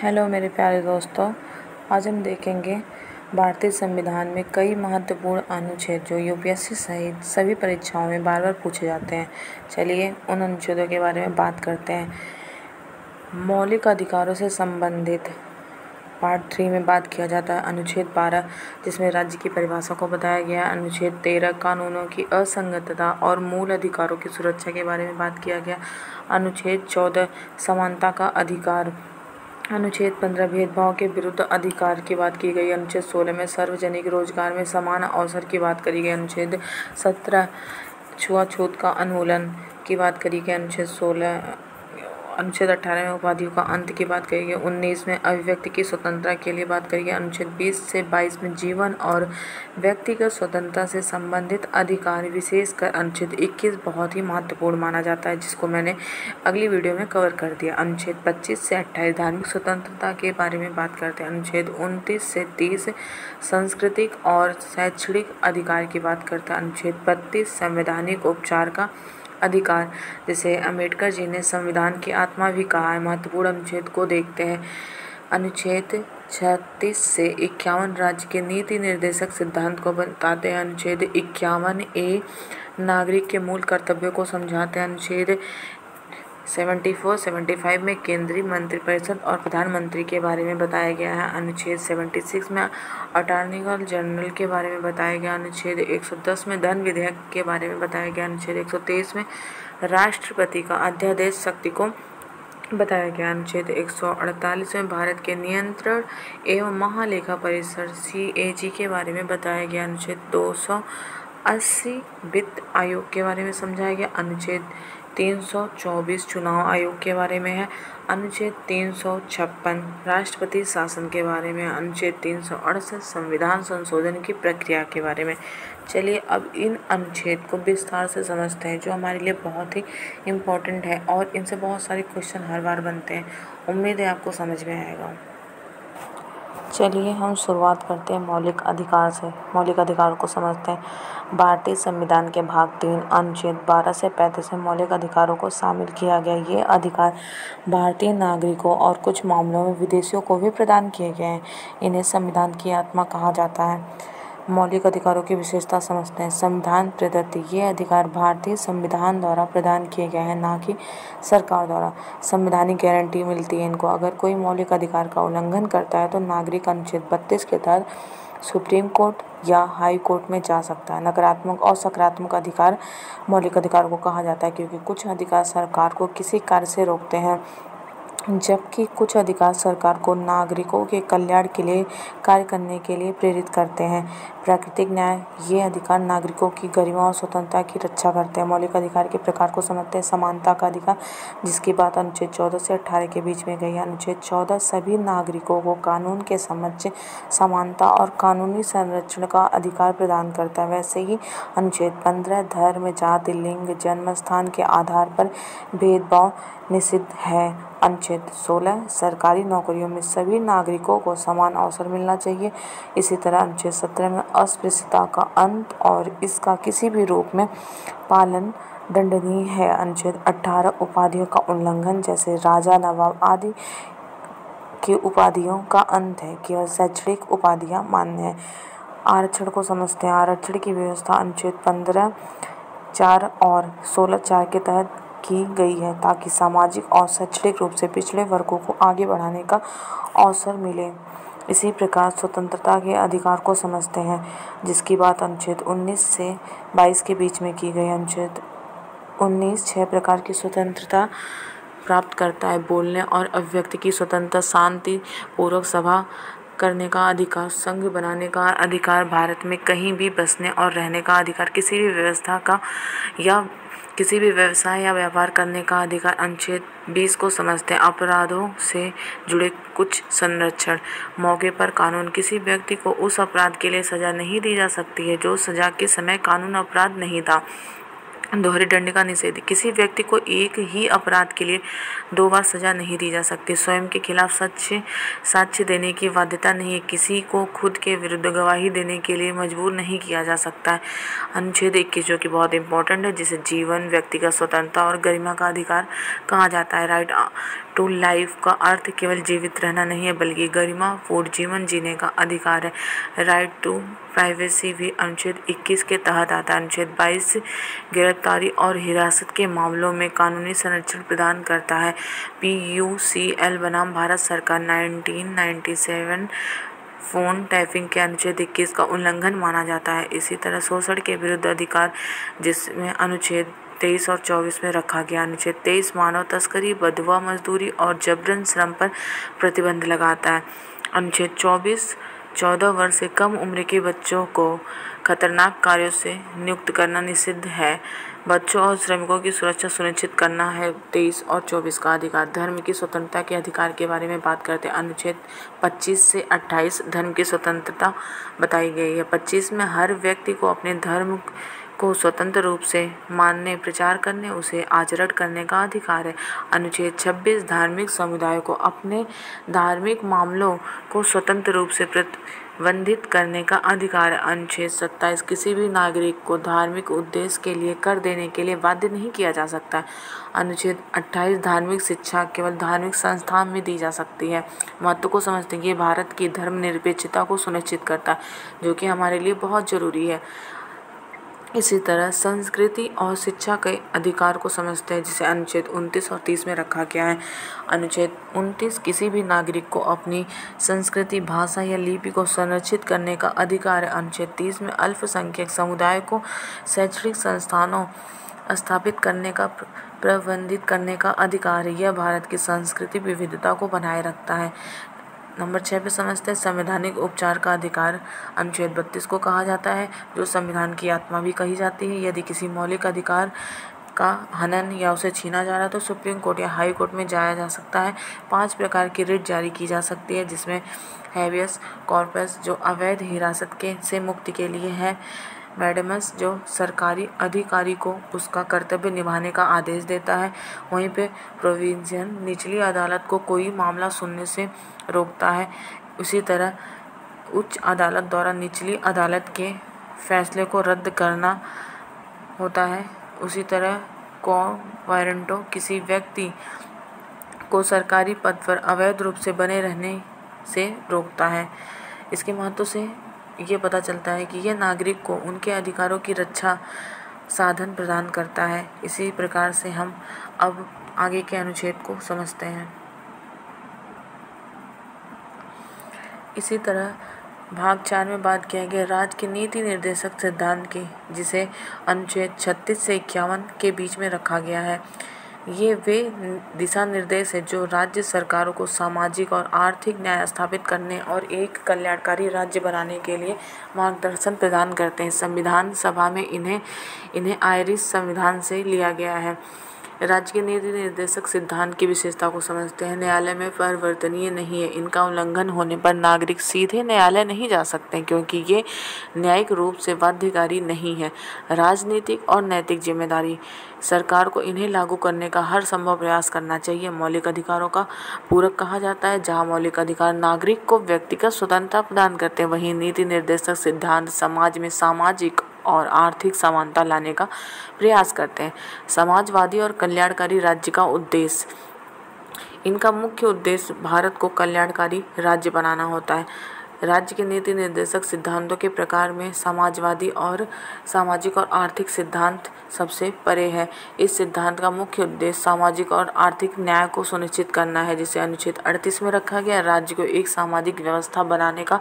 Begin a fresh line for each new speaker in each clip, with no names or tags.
Hello मेरे प्यारे दोस्तों, आज हम देखेंगे भारतीय संविधान में कई महत्वपूर्ण अनुच्छेद जो यूपीएससी सहित सभी परीक्षाओं में बार बार पूछे जाते हैं। चलिए उन अनुच्छेदों के बारे में बात करते हैं। मौलिक अधिकारों से संबंधित पार्ट 3 में बात किया जाता है। अनुच्छेद 12 जिसमें राज्य की परिभाषा को बताया गया। अनुच्छेद 13 कानूनों की असंगतता और मूल अधिकारों की सुरक्षा के बारे में बात किया गया। अनुच्छेद 14 समानता का अधिकार। अनुच्छेद 15 भेदभाव के विरुद्ध अधिकार की बात की गई। अनुच्छेद 16 में सार्वजनिक रोजगार में समान अवसर की बात करी गई। अनुच्छेद 17 छुआछूत का उन्मूलन की बात करी गई। अनुच्छेद 18 में उपाधियों का अंत की बात करी गई। 19 में अभिव्यक्ति की स्वतंत्रता के लिए बात करी गई। अनुच्छेद 20 से 22 में जीवन और व्यक्तिगत स्वतंत्रता से संबंधित अधिकार, विशेषकर अनुच्छेद 21 बहुत ही महत्वपूर्ण माना जाता है, जिसको मैंने अगली वीडियो में कवर कर दिया। अनुच्छेद 25 से 28 धार्मिक स्वतंत्रता के बारे में बात करते हैं। अनुच्छेद 29 से 30 सांस्कृतिक और शैक्षणिक अधिकार की बात करता है। अनुच्छेद 32 संवैधानिक उपचार का अधिकार, जिसे अम्बेडकर जी ने संविधान की आत्मा भी कहा है। महत्वपूर्ण अनुच्छेद को देखते हैं। अनुच्छेद 36 से 51 राज्य के नीति निर्देशक सिद्धांत को बताते हैं। अनुच्छेद 51A नागरिक के मूल कर्तव्यों को समझाते हैं। अनुच्छेद 74-75 में केंद्रीय मंत्रिपरिषद और प्रधानमंत्री के बारे में बताया गया है। अनुच्छेद 76 में अटॉर्नी जनरल के बारे में बताया गया। अनुच्छेद 110 में धन विधेयक के बारे में बताया गया। अनुच्छेद 123 में राष्ट्रपति का अध्यादेश शक्ति को बताया गया। अनुच्छेद 148 में भारत के नियंत्रण एवं महालेखा परिषद CAG के बारे में बताया गया। अनुच्छेद 280 वित्त आयोग के बारे में समझाया गया। अनुच्छेद 324 चुनाव आयोग के बारे में है। अनुच्छेद 356 राष्ट्रपति शासन के बारे में। अनुच्छेद 368 संविधान संशोधन की प्रक्रिया के बारे में। चलिए अब इन अनुच्छेद को विस्तार से समझते हैं, जो हमारे लिए बहुत ही इम्पोर्टेंट है और इनसे बहुत सारे क्वेश्चन हर बार बनते हैं। उम्मीद है आपको समझ में आएगा। चलिए हम शुरुआत करते हैं मौलिक अधिकार से। मौलिक अधिकारों को समझते हैं। भारतीय संविधान के भाग 3 अनुच्छेद 12 से 35 में मौलिक अधिकारों को शामिल किया गया। ये अधिकार भारतीय नागरिकों और कुछ मामलों में विदेशियों को भी प्रदान किए गए हैं। इन्हें संविधान की आत्मा कहा जाता है। मौलिक अधिकारों की विशेषता समझते हैं। संविधान प्रदत्त ये अधिकार भारतीय संविधान द्वारा प्रदान किए गए हैं, ना कि सरकार द्वारा। संवैधानिक गारंटी मिलती है इनको। अगर कोई मौलिक अधिकार का उल्लंघन करता है तो नागरिक अनुच्छेद 32 के तहत सुप्रीम कोर्ट या हाई कोर्ट में जा सकता है। नकारात्मक और सकारात्मक अधिकार मौलिक अधिकार को कहा जाता है, क्योंकि कुछ अधिकार सरकार को किसी कार्य से रोकते हैं, जबकि कुछ अधिकार सरकार को नागरिकों के कल्याण के लिए कार्य करने के लिए प्रेरित करते हैं। प्राकृतिक न्याय ये अधिकार नागरिकों की गरिमा और स्वतंत्रता की रक्षा करते हैं। मौलिक अधिकार के प्रकार को समझते हैं। समानता का अधिकार, जिसकी बात अनुच्छेद 14 से 18 के बीच में गई है। अनुच्छेद 14 सभी नागरिकों को कानून के समक्ष समानता और कानूनी संरक्षण का अधिकार प्रदान करता है। वैसे ही अनुच्छेद 15 धर्म, जाति, लिंग, जन्म स्थान के आधार पर भेदभाव निषिद्ध है। अनुच्छेद 16 सरकारी नौकरियों में सभी नागरिकों को समान अवसर मिलना चाहिए। इसी तरह अनुच्छेद 17 में अस्पृश्यता का अंत और इसका किसी भी रूप में पालन दंडनीय है। अनुच्छेद 18 उपाधियों का उल्लंघन, जैसे राजा, नवाब आदि की उपाधियों का अंत है। केवल शैक्षणिक उपाधियां मान्य है। आरक्षण को समझते हैं। आरक्षण की व्यवस्था अनुच्छेद 15(4) और 16(4) के तहत की गई है, ताकि सामाजिक और शैक्षणिक रूप से पिछड़े वर्गों को आगे बढ़ाने का अवसर मिले। इसी प्रकार स्वतंत्रता के अधिकार को समझते हैं, जिसकी बात अनुच्छेद 19 से 22 के बीच में की गई। अनुच्छेद 19 6 प्रकार की स्वतंत्रता प्राप्त करता है। बोलने और अभिव्यक्ति की स्वतंत्रता, शांति पूर्वक सभा करने का अधिकार, संघ बनाने का अधिकार, भारत में कहीं भी बसने और रहने का अधिकार, किसी भी व्यवस्था का या किसी भी व्यवसाय या व्यापार करने का अधिकार। अनुच्छेद 20 को समझते हैं। अपराधों से जुड़े कुछ संरक्षण। मौके पर कानून, किसी व्यक्ति को उस अपराध के लिए सजा नहीं दी जा सकती है जो सजा के समय कानून अपराध नहीं था। दोहरी दंड का निषेध, किसी व्यक्ति को एक ही अपराध के लिए 2 बार सजा नहीं दी जा सकती। स्वयं के खिलाफ साक्ष्य देने की बाध्यता नहीं है। किसी को खुद के विरुद्ध गवाही देने के लिए मजबूर नहीं किया जा सकता है। अनुच्छेद 21 जो कि बहुत इंपॉर्टेंट है, जिसे जीवन, व्यक्तिगत स्वतंत्रता और गरिमा का अधिकार कहा जाता है। राइट टू लाइफ का अर्थ केवल जीवित रहना नहीं है बल्कि गरिमापूर्ण जीवन जीने का अधिकार है। राइट टू प्राइवेसी भी अनुच्छेद 21 के तहत आता है। अनुच्छेद 22 गिरफ्तारी और हिरासत के मामलों में कानूनी संरक्षण प्रदान करता है। PUCL बनाम भारत सरकार 1997 फोन टैपिंग के अनुच्छेद 21 का उल्लंघन माना जाता है। इसी तरह शोषण के विरुद्ध अधिकार, जिसमें अनुच्छेद 23 और 24 में रखा गया। अनुच्छेद 23 मानव तस्करी, बंधुआ मजदूरी और जबरन श्रम पर प्रतिबंध लगाता है। अनुच्छेद 24 14 वर्ष से कम उम्र के बच्चों को खतरनाक कार्यों से नियुक्त करना निषिद्ध है। बच्चों और श्रमिकों की सुरक्षा सुनिश्चित करना है 23 और 24 का अधिकार। धर्म की स्वतंत्रता के अधिकार के बारे में बात करते हैं। अनुच्छेद 25 से 28 धर्म की स्वतंत्रता बताई गई है। 25 में हर व्यक्ति को अपने धर्म को स्वतंत्र रूप से मानने, प्रचार करने, उसे आचरण करने का अधिकार है। अनुच्छेद 26 धार्मिक समुदायों को अपने धार्मिक मामलों को स्वतंत्र रूप से प्रतिबंधित करने का अधिकार है। अनुच्छेद 27 किसी भी नागरिक को धार्मिक उद्देश्य के लिए कर देने के लिए बाध्य नहीं किया जा सकता। अनुच्छेद 28 धार्मिक शिक्षा केवल धार्मिक संस्थान में दी जा सकती है। महत्व को समझते हैं, ये भारत की धर्मनिरपेक्षता को सुनिश्चित करता है, जो कि हमारे लिए बहुत ज़रूरी है। इसी तरह संस्कृति और शिक्षा के अधिकार को समझते हैं, जिसे अनुच्छेद 29 और 30 में रखा गया है। अनुच्छेद 29 किसी भी नागरिक को अपनी संस्कृति, भाषा या लिपि को संरक्षित करने का अधिकार है। अनुच्छेद 30 में अल्पसंख्यक समुदाय को शैक्षणिक संस्थानों स्थापित करने का प्रबंधित करने का अधिकार है। यह भारत की सांस्कृतिक विविधता को बनाए रखता है। नंबर 6 पे समझते हैं संवैधानिक उपचार का अधिकार। अनुच्छेद 32 को कहा जाता है, जो संविधान की आत्मा भी कही जाती है। यदि किसी मौलिक अधिकार का हनन या उसे छीना जा रहा है तो सुप्रीम कोर्ट या हाई कोर्ट में जाया जा सकता है। 5 प्रकार की रिट जारी की जा सकती है, जिसमें हैबियस कॉर्पस, जो अवैध हिरासत के से मुक्ति के लिए है। मैडेमस, जो सरकारी अधिकारी को उसका कर्तव्य निभाने का आदेश देता है। वहीं पे प्रोविजन निचली अदालत को कोई मामला सुनने से रोकता है। उसी तरह उच्च अदालत द्वारा निचली अदालत के फैसले को रद्द करना होता है। उसी तरह क्वो वारंटो किसी व्यक्ति को सरकारी पद पर अवैध रूप से बने रहने से रोकता है। इसके महत्व से ये पता चलता है कि यह नागरिक को उनके अधिकारों की रक्षा साधन प्रदान करता है। इसी प्रकार से हम अब आगे के अनुच्छेद को समझते हैं। इसी तरह भाग 4 में बात किया गया राज्य के नीति निर्देशक सिद्धांत की, जिसे अनुच्छेद 36 से 51 के बीच में रखा गया है। ये वे दिशा निर्देश है जो राज्य सरकारों को सामाजिक और आर्थिक न्याय स्थापित करने और एक कल्याणकारी राज्य बनाने के लिए मार्गदर्शन प्रदान करते हैं। संविधान सभा में इन्हें आयरिश संविधान से लिया गया है। राज्य के नीति निर्देशक सिद्धांत की विशेषता को समझते हैं। न्यायालय में परिवर्तनीय नहीं है। इनका उल्लंघन होने पर नागरिक सीधे न्यायालय नहीं जा सकते, क्योंकि ये न्यायिक रूप से बाध्यकारी नहीं है। राजनीतिक और नैतिक जिम्मेदारी, सरकार को इन्हें लागू करने का हर संभव प्रयास करना चाहिए। मौलिक अधिकारों का पूरक कहा जाता है। जहां मौलिक अधिकार नागरिक को व्यक्तिगत स्वतंत्रता प्रदान करते हैं, वहीं नीति निर्देशक सिद्धांत समाज में सामाजिक और आर्थिक समानता लाने का प्रयास करते हैं। समाजवादी और कल्याणकारी राज्य का उद्देश्य, इनका मुख्य उद्देश्य भारत को कल्याणकारी राज्य बनाना होता है। राज्य के नीति निर्देशक सिद्धांतों के प्रकार में समाजवादी और सामाजिक और आर्थिक सिद्धांत सबसे परे है। इस सिद्धांत का मुख्य उद्देश्य सामाजिक और आर्थिक न्याय को सुनिश्चित करना है, जिसे अनुच्छेद 38 में रखा गया। राज्य को एक सामाजिक व्यवस्था बनाने का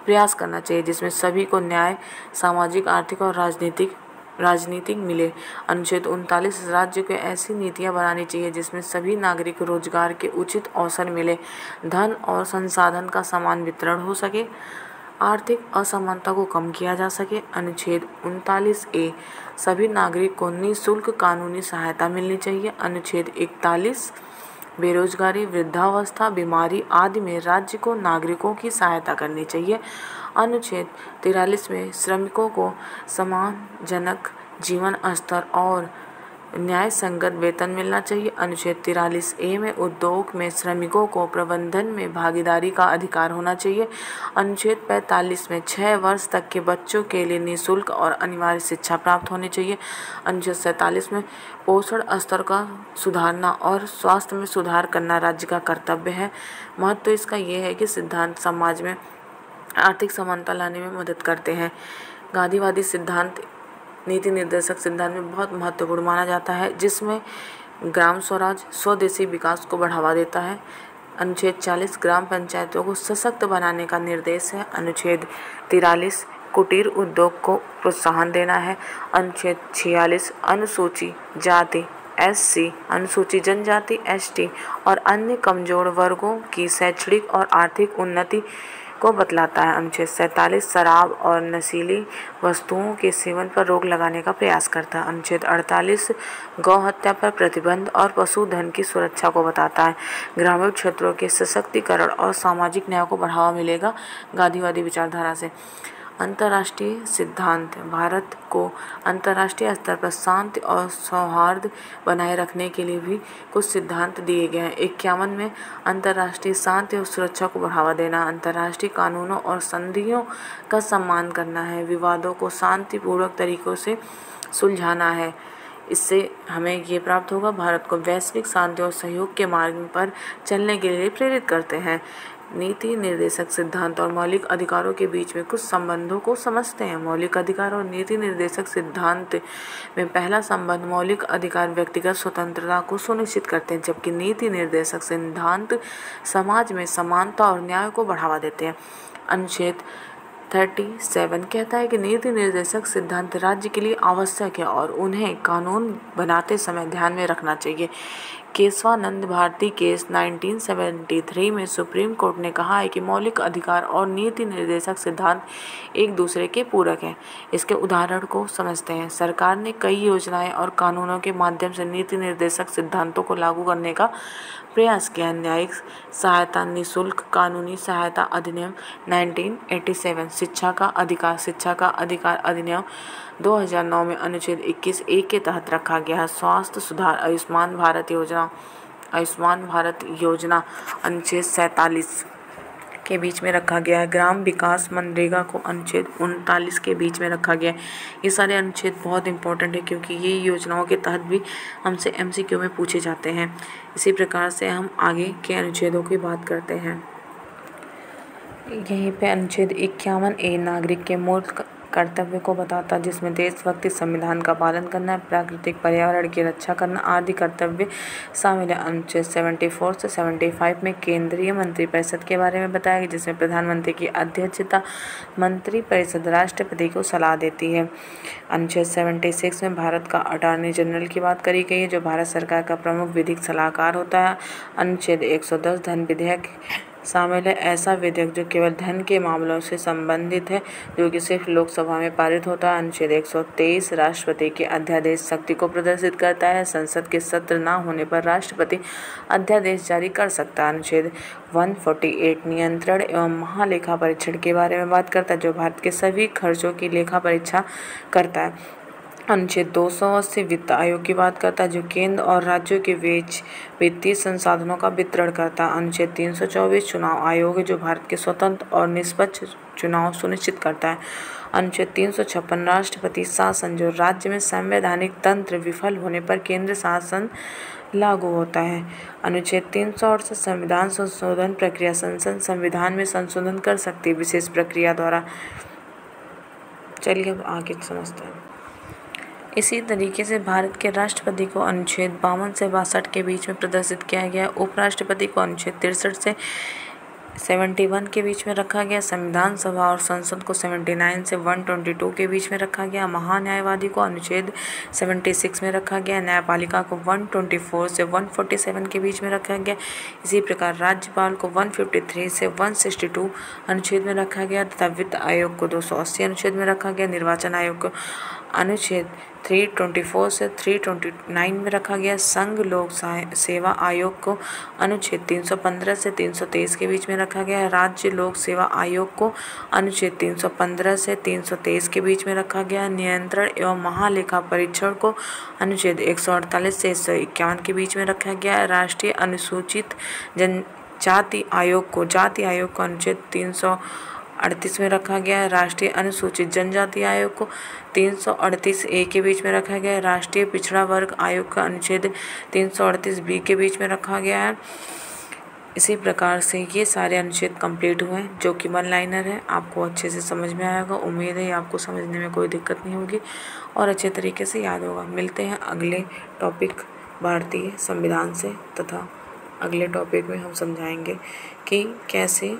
प्रयास करना चाहिए जिसमें सभी को न्याय, सामाजिक, आर्थिक और राजनीतिक मिले। अनुच्छेद 39 राज्य को ऐसी नीतियां बनानी चाहिए जिसमें सभी नागरिक रोजगार के उचित अवसर मिले, धन और संसाधन का समान वितरण हो सके, आर्थिक असमानता को कम किया जा सके। अनुच्छेद 39A सभी नागरिक को निःशुल्क कानूनी सहायता मिलनी चाहिए। अनुच्छेद 41 बेरोजगारी, वृद्धावस्था, बीमारी आदि में राज्य को नागरिकों की सहायता करनी चाहिए। अनुच्छेद 43 में श्रमिकों को सम्मानजनक जीवन स्तर और न्याय संगत वेतन मिलना चाहिए। अनुच्छेद 43A में उद्योग में श्रमिकों को प्रबंधन में भागीदारी का अधिकार होना चाहिए। अनुच्छेद 45 में 6 वर्ष तक के बच्चों के लिए निःशुल्क और अनिवार्य शिक्षा प्राप्त होनी चाहिए। अनुच्छेद 47 में पोषण स्तर का सुधारना और स्वास्थ्य में सुधार करना राज्य का कर्तव्य है। महत्व इसका यह है कि सिद्धांत समाज में आर्थिक समानता लाने में मदद करते हैं। गांधीवादी सिद्धांत नीति निर्देशक सिद्धांत में बहुत महत्वपूर्ण माना जाता है, जिसमें ग्राम स्वराज स्वदेशी विकास को बढ़ावा देता है। अनुच्छेद 40 ग्राम पंचायतों को सशक्त बनाने का निर्देश है। अनुच्छेद 43 कुटीर उद्योग को प्रोत्साहन देना है। अनुच्छेद 46 अनुसूची जाति SC, अनुसूचित जनजाति ST और अन्य कमजोर वर्गों की शैक्षणिक और आर्थिक उन्नति को बतलाता है। अनुच्छेद 47 शराब और नशीली वस्तुओं के सेवन पर रोक लगाने का प्रयास करता है। अनुच्छेद 48 गौ हत्या पर प्रतिबंध और पशुधन की सुरक्षा को बताता है। ग्रामीण क्षेत्रों के सशक्तिकरण और सामाजिक न्याय को बढ़ावा मिलेगा गांधीवादी विचारधारा से। अंतर्राष्ट्रीय सिद्धांत भारत को अंतर्राष्ट्रीय स्तर पर शांति और सौहार्द बनाए रखने के लिए भी कुछ सिद्धांत दिए गए हैं। 51 में अंतर्राष्ट्रीय शांति और सुरक्षा को बढ़ावा देना, अंतर्राष्ट्रीय कानूनों और संधियों का सम्मान करना है, विवादों को शांतिपूर्वक तरीकों से सुलझाना है। इससे हमें ये प्राप्त होगा, भारत को वैश्विक शांति और सहयोग के मार्ग पर चलने के लिए प्रेरित करते हैं। नीति निर्देशक सिद्धांत और मौलिक अधिकारों के बीच में कुछ संबंधों को समझते हैं। मौलिक अधिकार और नीति निर्देशक सिद्धांत में पहला संबंध मौलिक अधिकार व्यक्तिगत स्वतंत्रता को सुनिश्चित करते हैं, जबकि नीति निर्देशक सिद्धांत समाज में समानता और न्याय को बढ़ावा देते हैं। अनुच्छेद 37 कहता है कि नीति निर्देशक सिद्धांत राज्य के लिए आवश्यक है और उन्हें कानून बनाते समय ध्यान में रखना चाहिए। केशवानंद भारती केस 1973 में सुप्रीम कोर्ट ने कहा है कि मौलिक अधिकार और नीति निर्देशक सिद्धांत एक दूसरे के पूरक हैं। इसके उदाहरण को समझते हैं। सरकार ने कई योजनाएं और कानूनों के माध्यम से नीति निर्देशक सिद्धांतों को लागू करने का प्रयास किया। न्यायिक सहायता निःशुल्क कानूनी सहायता अधिनियम 1987, शिक्षा का अधिकार अधिनियम 2009 में अनुच्छेद 21A के तहत रखा गया है। स्वास्थ्य सुधार आयुष्मान भारत योजना अनुच्छेद 47 के बीच में रखा गया है। ग्राम विकास मनरेगा को अनुच्छेद 39 के बीच में रखा गया है। ये सारे अनुच्छेद बहुत इंपॉर्टेंट है क्योंकि ये योजनाओं के तहत भी हमसे MCQ में पूछे जाते हैं। इसी प्रकार से हम आगे के अनुच्छेदों की बात करते हैं। यहीं पे अनुच्छेद 51A नागरिक के मूल कर्तव्य को बताता, जिसमें देशभक्ति, संविधान का पालन करना, प्राकृतिक पर्यावरण की रक्षा करना आदि कर्तव्य शामिल है। अनुच्छेद 74 से 75 में केंद्रीय मंत्रिपरिषद के बारे में बताया गया, जिसमें प्रधानमंत्री की अध्यक्षता मंत्रिपरिषद राष्ट्रपति को सलाह देती है। अनुच्छेद 76 में भारत का अटॉर्नी जनरल की बात करी गई है, जो भारत सरकार का प्रमुख विधिक सलाहकार होता है। अनुच्छेद 110 धन विधेयक शामिल है। ऐसा विधेयक जो केवल धन के मामलों से संबंधित है, जो कि सिर्फ लोकसभा में पारित होता है। अनुच्छेद 123 राष्ट्रपति के अध्यादेश शक्ति को प्रदर्शित करता है। संसद के सत्र न होने पर राष्ट्रपति अध्यादेश जारी कर सकता है। अनुच्छेद 148 नियंत्रण एवं महालेखा परीक्षण के बारे में बात करता है, जो भारत के सभी खर्चों की लेखा परीक्षा करता है। अनुच्छेद 280 वित्त आयोग की बात करता है, जो केंद्र और राज्यों के बीच वित्तीय संसाधनों का वितरण करता है। अनुच्छेद 324 चुनाव आयोग है, जो भारत के स्वतंत्र और निष्पक्ष चुनाव सुनिश्चित करता है। अनुच्छेद 356 राष्ट्रपति शासन, जो राज्य में संवैधानिक तंत्र विफल होने पर केंद्र शासन लागू होता है। अनुच्छेद 368 संविधान संशोधन प्रक्रिया, संसद संविधान में संशोधन कर सकती है विशेष प्रक्रिया द्वारा। चलिए अब आगे समझते हैं। इसी तरीके से भारत के राष्ट्रपति को अनुच्छेद 52 से 62 के बीच में प्रदर्शित किया गया। उपराष्ट्रपति को अनुच्छेद 63 से 71 के बीच में रखा गया। संविधान सभा और संसद को 79 से 122 के बीच में रखा गया। महान्यायवादी को अनुच्छेद 76 में रखा गया। न्यायपालिका को 124 से 147 के बीच में रखा गया। इसी प्रकार राज्यपाल को 153 से 162 अनुच्छेद में रखा गया तथा वित्त आयोग को 280 अनुच्छेद में रखा गया। निर्वाचन आयोग को अनुच्छेद 324 से 329 में रखा गया। संघ लोक सेवा आयोग को अनुच्छेद 315 से 323 के बीच में रखा गया है। राज्य लोक सेवा आयोग को अनुच्छेद 315 से 323 के बीच में रखा गया है। नियंत्रण एवं महालेखा परीक्षण को अनुच्छेद 148 से 151 के बीच में रखा गया है। राष्ट्रीय अनुसूचित जनजाति आयोग को अनुच्छेद 338 में रखा गया है। राष्ट्रीय अनुसूचित जनजाति आयोग को 338A के बीच में रखा गया है। राष्ट्रीय पिछड़ा वर्ग आयोग का अनुच्छेद 338B के बीच में रखा गया है। इसी प्रकार से ये सारे अनुच्छेद कंप्लीट हुए हैं, जो कि वन लाइनर है। आपको अच्छे से समझ में आएगा। उम्मीद है आपको समझने में कोई दिक्कत नहीं होगी और अच्छे तरीके से याद होगा। मिलते हैं अगले टॉपिक भारतीय संविधान से, तथा अगले टॉपिक में हम समझाएंगे कि कैसे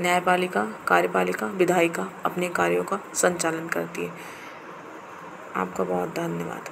न्यायपालिका, कार्यपालिका, विधायिका अपने कार्यों का संचालन करती है। आपका बहुत धन्यवाद।